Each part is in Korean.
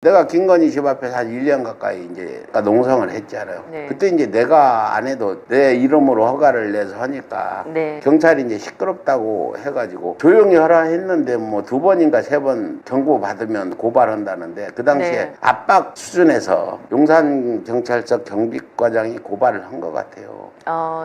내가 김건희 집 앞에서 한 1년 가까이 이제 농성을 했잖아요. 네. 그때 이제 내가 안 해도 내 이름으로 허가를 내서 하니까 네. 경찰이 이제 시끄럽다고 해가지고 조용히 하라 했는데 뭐 2번인가 3번 경고 받으면 고발한다는데 그 당시에 네. 압박 수준에서 용산경찰서 경비과장이 고발을 한 것 같아요.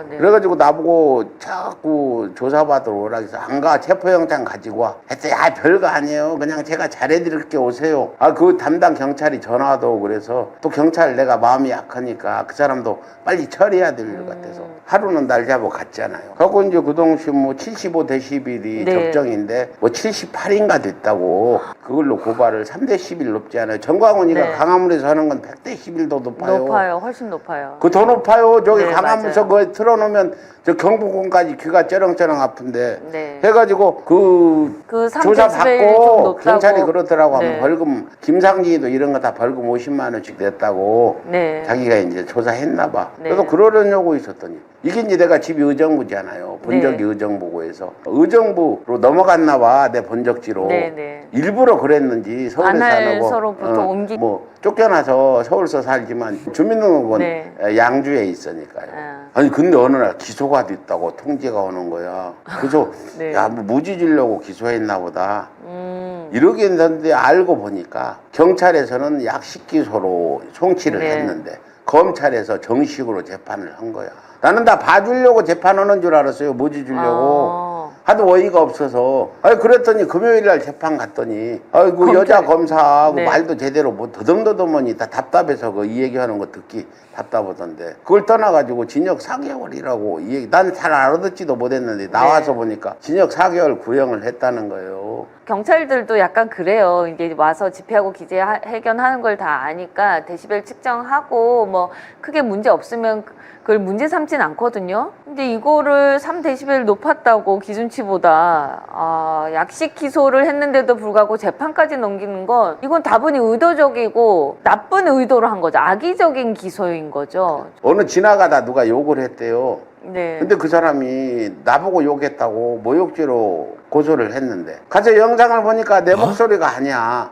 네. 그래가지고 나보고 자꾸 조사받으러 오라 해서 안 가, 체포영장 가지고 와 했더니 별거 아니에요, 그냥 제가 잘해드릴게, 오세요. 그 담당 경찰이 전화도 오고 그래서 또 경찰 내가 마음이 약하니까 그 사람도 빨리 처리해야 될 것 같아서 하루는 날 잡아 갔잖아요. 그리고 이제 그 당시 뭐 75dB이 네. 적정인데 뭐 78인가 됐다고 그걸로 고발을 3대11 높지 않아요. 정광훈이가 네. 강화문에서 하는 건 100대11도 높아요. 높아요. 훨씬 높아요. 그 더 높아요. 저기 네, 강화문에서 맞아요. 그거 틀어놓으면 저 경복궁까지 귀가 쩌렁쩌렁 아픈데 네. 해가지고 그 그 조사 3dB이 좀 받고 높다고. 경찰이 그러더라고. 네. 하면 벌금, 김상진이도 이런 거 다 벌금 50만 원씩 냈다고 네. 자기가 이제 조사했나 봐. 네. 그래서 그러려고 있었더니 이게 이제 내가 집이 의정부잖아요. 본적이 네. 의정부고에서 의정부로 넘어갔나 봐, 내 본적지로. 네, 네. 일부러 그랬는지 서울에서 안 오고 관할서로부터 옮기. 뭐 쫓겨나서 서울서 살지만 주민등록은 네. 양주에 있으니까요. 아니 근데 어느 날 기소가 됐다고 통지가 오는 거야. 그래서 네. 야, 뭐 무지 주려고 기소했나 보다. 음. 이러긴 했는데 알고 보니까 경찰에서는 약식 기소로 송치를 네. 했는데 검찰에서 정식으로 재판을 한 거야. 나는 다 봐주려고 재판하는 줄 알았어요. 무지 주려고. 하도 어이가 없어서. 그랬더니 금요일 날 재판 갔더니 아이고 여자 검사하고 네. 말도 제대로 못 더듬더듬하니 다 답답해서 이 얘기하는 거 듣기 답답하던데 그걸 떠나가지고 징역 4개월이라고 이 얘기 난 잘 알아듣지도 못했는데 나와서 네. 보니까 징역 4개월 구형을 했다는 거예요. 경찰들도 약간 그래요. 이게 와서 집회하고 기자회견하는 걸 다 아니까 데시벨 측정하고 뭐 크게 문제 없으면 그걸 문제 삼진 않거든요. 근데 이거를 3dB 높았다고 기준치보다 약식 기소를 했는데도 불구하고 재판까지 넘기는 건 이건 다분히 의도적이고 나쁜 의도로 한 거죠. 악의적인 기소인 거죠. 어느 지나가다 누가 욕을 했대요. 네. 근데 그 사람이 나보고 욕했다고 모욕죄로 고소를 했는데 가서 영상을 보니까 내 목소리가 아니야.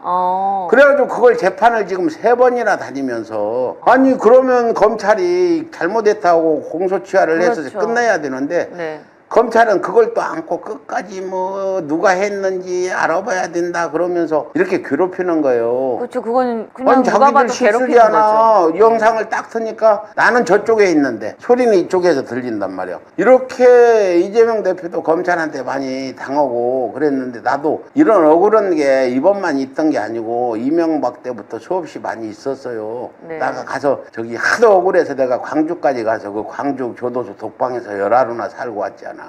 그래가지고 그걸 재판을 지금 3번이나 다니면서 아니 그러면 검찰이 잘못했다고 공소취하를 그렇죠. 해서 끝내야 되는데 네. 검찰은 그걸 또 안고 끝까지 뭐 누가 했는지 알아봐야 된다 그러면서 이렇게 괴롭히는 거예요. 그렇죠. 그건 그냥 아니 누가 자기들 봐도 괴롭히는 실수잖아. 거죠. 영상을 딱 트니까 나는 저쪽에 있는데 소리는 이쪽에서 들린단 말이야. 이렇게 이재명 대표도 검찰한테 많이 당하고 그랬는데 나도 이런 억울한 게 이번만 있던 게 아니고 이명박 때부터 수없이 많이 있었어요. 네. 내가 가서 저기 하도 억울해서 내가 광주까지 가서 그 광주 교도소 독방에서 열하루나 살고 왔잖아.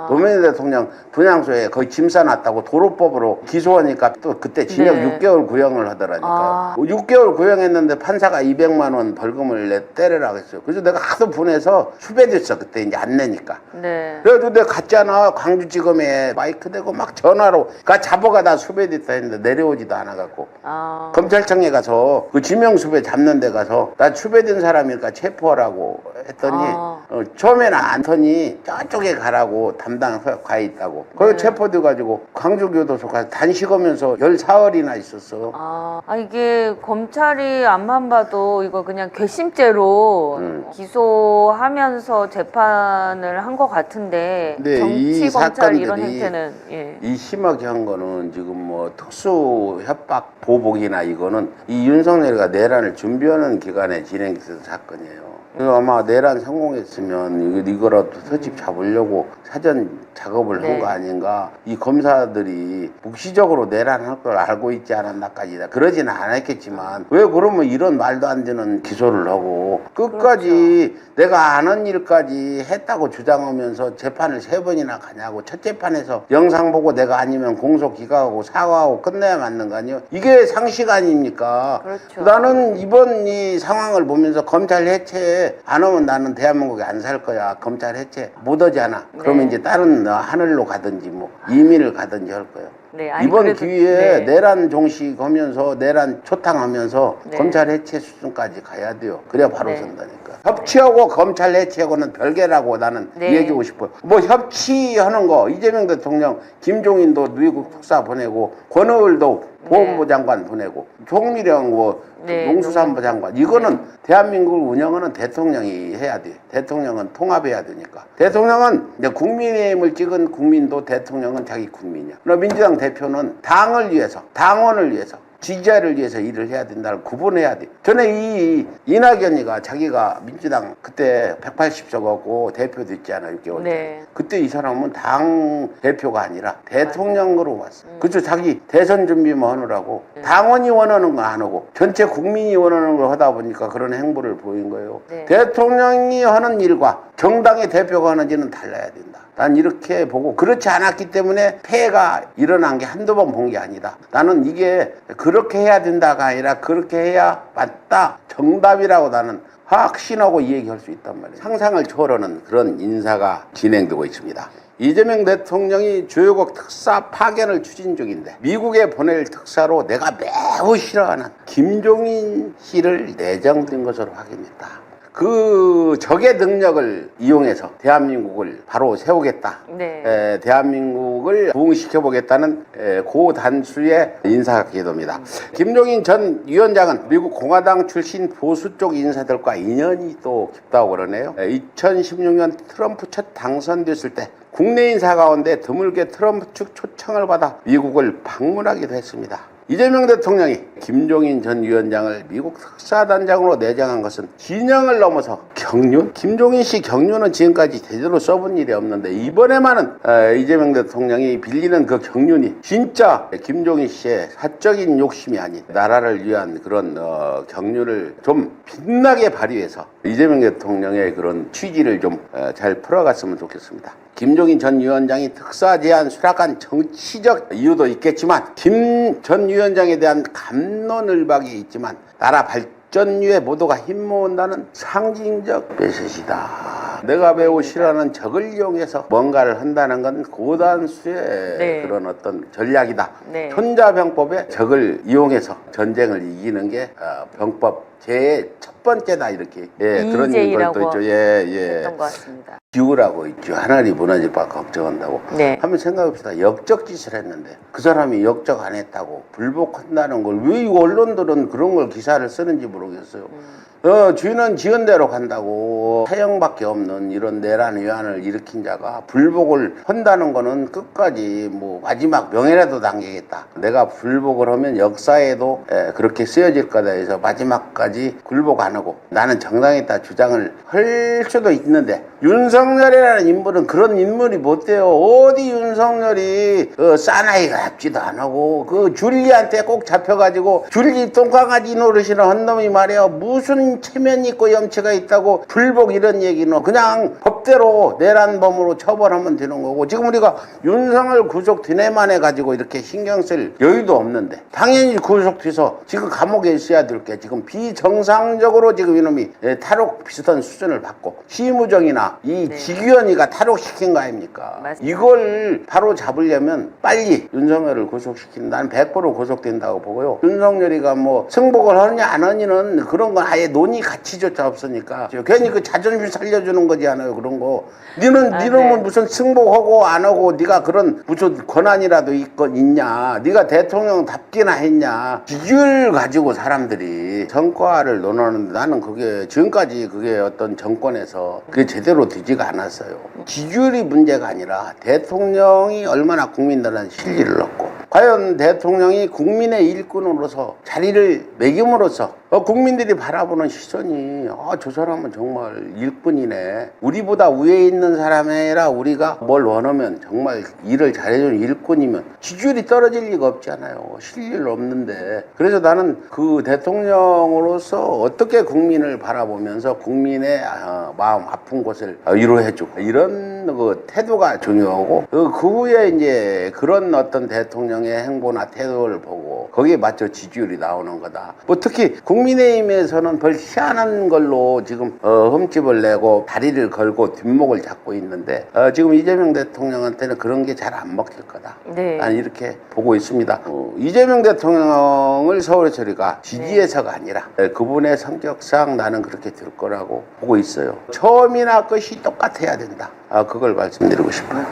노무현 대통령 분향소에 거의 짐 싸놨다고 도로법으로 기소하니까 또 그때 징역 네. 6개월 구형을 하더라니까. 6개월 구형했는데 판사가 200만 원 벌금을 때려라 그랬어요. 그래서 내가 하도 분해서 수배됐어. 그때 이제 안 내니까. 네. 그래도 내가 갔잖아. 광주지검에 마이크 대고 막 전화로 잡아가다 수배됐다 했는데 내려오지도 않아갖고 검찰청에 가서 그 지명수배 잡는 데 가서 나 수배된 사람이니까 체포하라고 했더니 처음에는 안더니 저쪽에 가라고 담당 가 있다고. 거기 체포돼가지고 광주교도소 가서 단식하면서 14일이나 있었어. 이게 검찰이 앞만 봐도 이거 그냥 괘씸죄로 기소하면서 재판을 한 것 같은데 근데 정치 이 검찰 이런 사건들이 행태는 예. 이 심하게 한 거는 지금 뭐 특수 협박 보복이나 이거는 이 윤석열이가 내란을 준비하는 기간에 진행됐던 사건이에요. 그래서 아마 내란 성공했으면 이거라도 서집 잡으려고 사전 작업을 한 거 아닌가. 이 검사들이 묵시적으로 내란할 걸 알고 있지 않았나까지다. 그러지는 않았겠지만 왜 그러면 이런 말도 안 되는 기소를 하고 끝까지 그렇죠. 내가 아는 일까지 했다고 주장하면서 재판을 3번이나 가냐고. 첫 재판에서 영상 보고 내가 아니면 공소 기각하고 사과하고 끝내야 맞는 거 아니에요? 이게 상식 아닙니까? 그렇죠. 나는 이번 이 상황을 보면서 검찰 해체 안 하면 나는 대한민국에 안 살 거야. 검찰 해체 못 하잖아. 그러면 이제 다른 하늘로 가든지 뭐 이민을 가든지 할 거예요. 네, 아니, 이번 그래도- 기회에 네. 내란 종식하면서 내란 초탕하면서 네. 검찰 해체 수준까지 가야 돼요. 그래야 바로 네. 선다니까. 협치하고 검찰 해체하고는 별개라고 나는 네. 얘기하고 싶어요. 뭐 협치하는 거 이재명 대통령 김종인도 미국 특사 보내고 권오을도 보훈부 장관 보내고 총리령 뭐 네, 농수산부 장관 이거는 대한민국을 운영하는 대통령이 해야 돼. 대통령은 통합해야 되니까. 대통령은 이제 국민의힘을 찍은 국민도 대통령은 자기 국민이야. 그러나 민주당 대표는 당을 위해서, 당원을 위해서, 지지자를 위해서 일을 해야 된다를 구분해야 돼. 전에 이 이낙연이가 자기가 민주당 그때 180석 갖고 대표 됐잖아, 6개월. 네. 그때 이 사람은 당 대표가 아니라 대통령으로 왔어. 그래서 자기 대선 준비만 하느라고 당원이 원하는 거 안 하고 전체 국민이 원하는 걸 하다 보니까 그런 행보를 보인 거예요. 네. 대통령이 하는 일과 정당의 대표가 하는 일은 달라야 된다. 난 이렇게 보고 그렇지 않았기 때문에 폐해가 일어난 게 한두 번 본 게 아니다. 나는 이게 그렇게 해야 된다가 아니라 그렇게 해야 맞다. 정답이라고 나는 확신하고 이 얘기할 수 있단 말이에요. 상상을 초월하는 그런 인사가 진행되고 있습니다. 이재명 대통령이 주요국 특사 파견을 추진 중인데 미국에 보낼 특사로 내가 매우 싫어하는 김종인 씨를 내정된 것으로 확인했다. 그 적의 능력을 이용해서 대한민국을 바로 세우겠다. 네. 대한민국을 부흥시켜보겠다는 고단수의 인사기도입니다. 김종인 전 위원장은 미국 공화당 출신 보수 쪽 인사들과 인연이 또 깊다고 그러네요. 2016년 트럼프 첫 당선됐을 때 국내 인사 가운데 드물게 트럼프 측 초청을 받아 미국을 방문하기도 했습니다. 이재명 대통령이 김종인 전 위원장을 미국 특사단장으로 내정한 것은 진영을 넘어서 경륜? 김종인 씨 경륜은 지금까지 제대로 써본 일이 없는데 이번에만은 이재명 대통령이 빌리는 그 경륜이 진짜 김종인 씨의 사적인 욕심이 아닌 나라를 위한 그런 경륜을 좀 빛나게 발휘해서 이재명 대통령의 그런 취지를 좀 잘 풀어갔으면 좋겠습니다. 김종인 전 위원장이 특사 제안 수락한 정치적 이유도 있겠지만 김 전 위원장에 대한 갑론을박이 있지만 나라 발전위에 모두가 힘모은다는 상징적 메시지다. 내가 매우 싫어하는 적을 이용해서 뭔가를 한다는 건 고단수의 네. 그런 어떤 전략이다. 네. 천자병법에 적을 이용해서 전쟁을 이기는 게 병법 제 첫 번째다 이렇게 그런 EJ라고 걸도 있죠. 했던 것 같습니다. 기우라고 있죠. 하늘이 무너질까 걱정한다고. 네. 한번 생각해봅시다. 역적짓을 했는데 그 사람이 역적 안 했다고 불복한다는 걸 왜 언론들은 그런 걸 기사를 쓰는지 모르겠어요. 주인은 지은 대로 간다고 사형밖에 없는 이런 내란 위안을 일으킨 자가 불복을 한다는 거는 끝까지 뭐 마지막 명예라도 남기겠다. 내가 불복을 하면 역사에도 그렇게 쓰여질 거다 해서 마지막까지 굴복 안 하고 나는 정당했다 주장을 할 수도 있는데 윤석열이라는 인물은 그런 인물이 못 돼요. 어디 윤석열이 사나이가 잡지도 안 하고 그 줄리한테 꼭 잡혀가지고 줄리 똥강아지 노릇이나 한 놈이 말이야 무슨 체면이 있고 염치가 있다고 불복 이런 얘기는 그냥 법대로 내란범으로 처벌하면 되는 거고 지금 우리가 윤석열 구속 뒤내만 해가지고 이렇게 신경 쓸 여유도 없는데 당연히 구속돼서 지금 감옥에 있어야 될 게 지금 비정상적으로 지금 이놈이 탈옥 비슷한 수준을 받고 시무정이나 이 네. 지규현이가 탈옥시킨 거 아닙니까? 맞습니다. 이걸 바로 잡으려면 빨리 윤석열을 구속시키는 나는 100% 구속된다고 보고요. 윤석열이가 뭐 승복을 하느냐 안 하느냐는 그런 건 아예 논의 가치조차 없으니까 괜히 그 자존심 살려주는 거지 않아요 그런 거. 니는 네. 무슨 승복하고 안 하고 네가 그런 무슨 권한이라도 있냐? 네가 대통령답기나 했냐? 기준을 가지고 사람들이 성과를 논하는데 나는 그게 지금까지 그게 어떤 정권에서 그게 제대로 되지가 않았어요. 기준이 문제가 아니라 대통령이 얼마나 국민들한테 실리를 얻고 과연 대통령이 국민의 일꾼으로서 자리를 매김으로써 국민들이 바라보는 시선이 저 사람은 정말 일꾼이네. 우리보다 위에 있는 사람이라 우리가 뭘 원하면 정말 일을 잘해주는 일꾼이면 지지율이 떨어질 리가 없잖아요. 실릴 없는데. 그래서 나는 그 대통령으로서 어떻게 국민을 바라보면서 국민의 마음 아픈 곳을 위로해주고 이런 그 태도가 중요하고 그 후에 이제 그런 어떤 대통령의 행보나 태도를 보고 거기에 맞춰 지지율이 나오는 거다. 뭐 특히 국민 국민의힘에서는 별 희한한 걸로 지금 흠집을 내고 다리를 걸고 뒷목을 잡고 있는데 지금 이재명 대통령한테는 그런 게 잘 안 먹힐 거다. 네. 난 이렇게 보고 있습니다. 이재명 대통령을 서울의 처리가 지지해서가 아니라 그분의 성격상 나는 그렇게 될 거라고 보고 있어요. 처음이나 끝이 똑같아야 된다. 그걸 말씀드리고 싶어요.